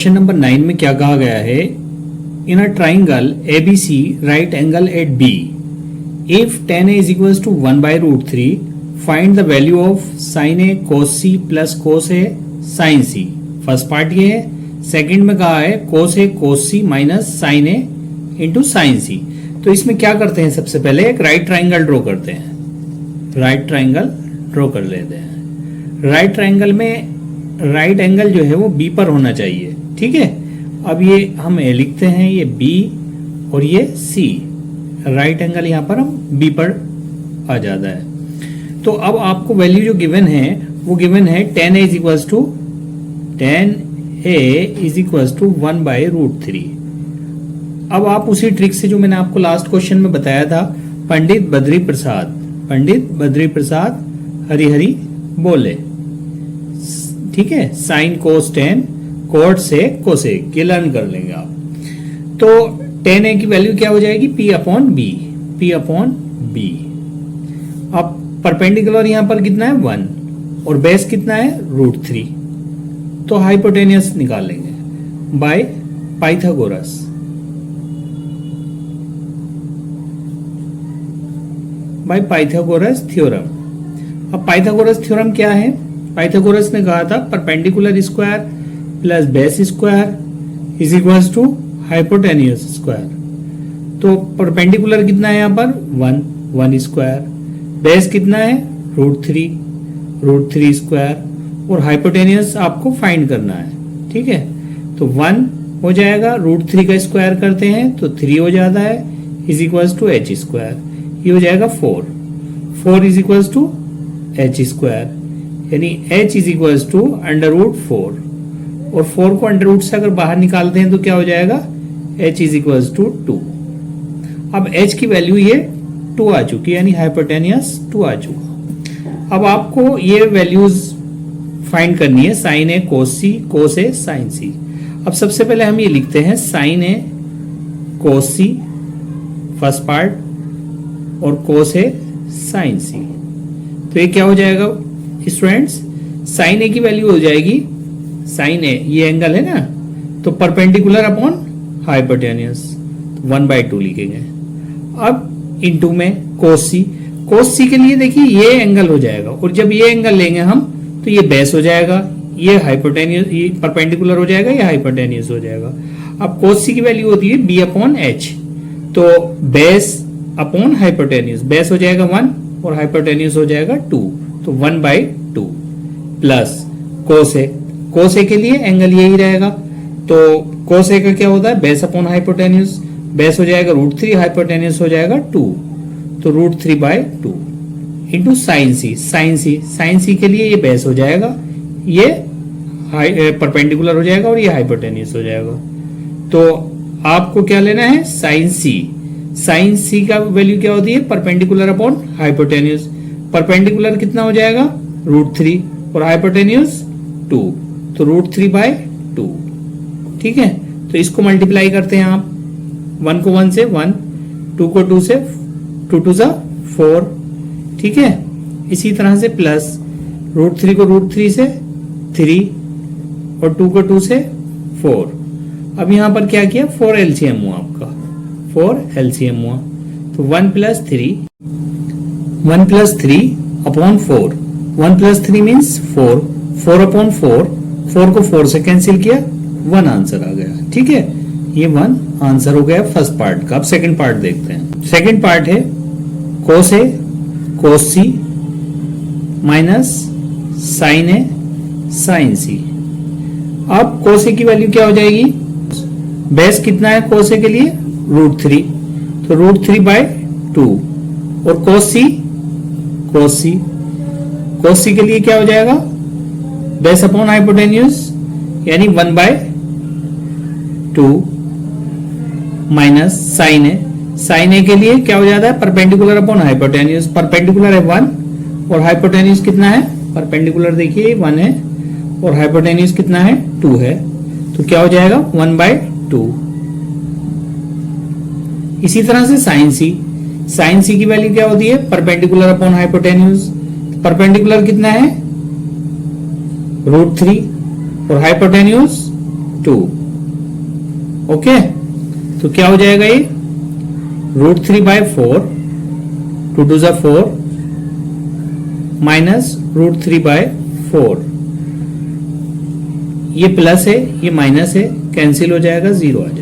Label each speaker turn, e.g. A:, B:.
A: Question number 9 में क्या कहा गया है, in a triangle ABC right angle at B if tan A is equals to 1 by root 3 find the value of sin A cos C plus cos A sin C। First part ये है। Second में कहा है cos A cos C minus sin A into sin C। तो इसमें क्या करते हैं, सबसे पहले एक राइट ट्राइंगल ड्रॉ करते हैं। राइट ट्राइंगल ड्रॉ कर लेते हैं। राइट ट्राइंगल में राइट एंगल जो है वो B पर होना चाहिए, ठीक है। अब ये हम A लिखते हैं, ये B और ये C। राइट एंगल यहां पर हम B पर आ जाता है। तो अब आपको वैल्यू जो गिवन है वो गिवन है tan A is equals to 1 by root 3। अब आप उसी ट्रिक से जो मैंने आपको लास्ट क्वेश्चन में बताया था, पंडित बद्री प्रसाद हरिहरि बोले, ठीक है। साइन कोस टेन कोट से कोसेक ये लर्न कर लेंगे आप। तो tan A की वैल्यू क्या हो जाएगी, P अपॉन B। अब परपेंडिकुलर यहां पर कितना है 1 और बेस कितना है रूट 3। तो हाइपोटेनियस निकाल लेंगे बाय पाइथागोरस। थ्योरम। अब पाइथागोरस थ्योरम क्या है, पाइथागोरस ने कहा था perpendicular square plus base square is equals to hypotenuse square. तो परपेंडिकुलर कितना है यहाँ पर 1 स्क्वायर, बेस कितना है रूट 3 स्क्वायर और हाइपोटेनियस आपको फाइंड करना है, ठीक है। तो 1 हो जाएगा, रूट 3 का स्क्वायर करते हैं तो 3 हो जाता है, is equals to h square. ये हो जाएगा 4 is equals to h square, यानी h is equals to under root 4 और 4 को अंडर रूट से अगर बाहर निकालते हैं तो क्या हो जाएगा, h इज इक्वल्स टू 2। अब h की वैल्यू ये 2 आ चुकी है, यानी हाइपोटेनियस 2 आ चुका। अब आपको ये वैल्यूज फाइंड करनी है, साइन ए कोस ए साइन सी। अब सबसे पहले हम ये लिखते हैं साइन ए कोस सी फर्स्ट पार्ट और कोस ए साइन सी। तो ये क्या हो जाएगा स्टूडेंट्स, साइन ए की वैल्यू हो जाएगी, साइन ए ये एंगल है ना, तो परपेंडिकुलर अपॉन हाइपोटेनियस 1/2 लिखेंगे। अब इनटू में कोस सी के लिए देखिए ये एंगल हो जाएगा, और जब ये एंगल लेंगे हम तो ये बेस हो जाएगा, ये हाइपोटेनियस, ये परपेंडिकुलर हो जाएगा, ये हाइपोटेनियस हो जाएगा। अब कोस सी की वैल्यू होती है B अपॉन H, तो बेस अपॉन हाइपोटेनियस, बेस हो जाएगा 1 और हाइपोटेनियस हो जाएगा 2, तो 1/2 प्लस कोस ए के लिए एंगल यही रहेगा। तो कोस ए का क्या होता है, बेस अपॉन हाइपोटेनियस, बेस हो जाएगा रूट 3, हाइपोटेनियस हो जाएगा 2, तो रूट 3/2 इंटू साइन सी के लिए ये बेस हो जाएगा, ये परपेंडिकुलर हो जाएगा और ये हाइपोटेनियस हो जाएगा। तो आपको क्या लेना है, साइन सी का वैल्यू क्या होती है, परपेंडिकुलर अपॉन हाइपोटेनियस। परपेंडिकुलर कितना हो जाएगा रूट 3 और हाइपोटेनियस 2, तो रूट 3/2, ठीक है। तो इसको मल्टीप्लाई करते हैं आप, 1 को 1 से 1, 2 को 2 से 2 सा 4, ठीक है। इसी तरह से प्लस रूट 3 को रूट 3 से 3 और 2 को 2 से 4। अब यहां पर क्या किया, 4 एलसीएम हुआ आपका, 4 एलसीएम हुआ, तो 1 plus 3 upon 4, 1 plus 3 means 4 upon 4 को 4 से कैंसिल किया, 1 आंसर आ गया, ठीक है। ये 1 आंसर हो गया फर्स्ट पार्ट का। अब सेकंड पार्ट देखते हैं। सेकंड पार्ट है कोस ए कोस सी माइनस साइन ए साइन सी। अब कोस ए की वैल्यू क्या हो जाएगी, बेस कितना है कोस ए के लिए रूट 3, तो रूट 3/2 और कोस सी के लिए क्या हो जाएगा, बेस अपॉन हाइपोटेन्यूज यानी 1/2 माइनस साइन ए के लिए क्या हो जाता है, परपेंडिकुलर अपॉन हाइपोटेन्यूज। परपेंडिकुलर है 1 और हाइपोटेन्यूज कितना है, परपेंडिकुलर देखिए 1 है और हाइपोटेन्यूज कितना है 2 है, तो क्या हो जाएगा 1/2। इसी तरह से साइन सी की वैल्यू क्या होती है, परपेंडिकुलर अपॉन हाइपोटेन्यूज। परपेंडिकुलर कितना है रूट 3 और हाइपोटेन्यूज 2। ओके, तो क्या हो जाएगा ये √3/4, 2 2 जा 4 माइनस √3/4। ये प्लस है, ये माइनस है, कैंसिल हो जाएगा, 0 आ जाएगा।